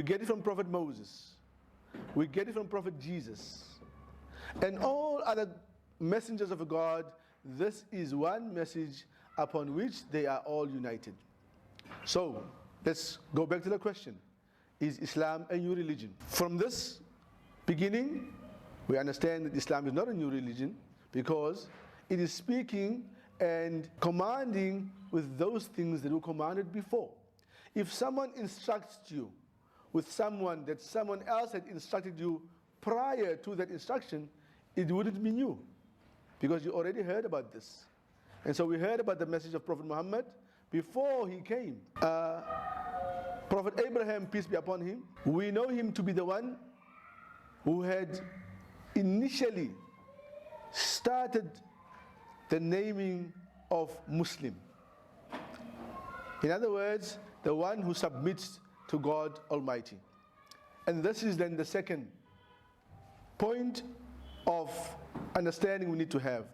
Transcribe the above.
We get it from Prophet Moses. We get it from Prophet Jesus. And all other messengers of God, this is one message upon which they are all united. So, let's go back to the question. Is Islam a new religion? From this beginning, we understand that Islam is not a new religion because it is speaking and commanding with those things that were commanded before. If someone instructs you with someone that someone else had instructed you prior to that instruction, it wouldn't be new because you already heard about this. And so we heard about the message of Prophet Muhammad before he came. Prophet Abraham, peace be upon him, we know him to be the one who had initially started the naming of Muslim. In other words, the one who submits to God Almighty. And this is then the second point of understanding we need to have.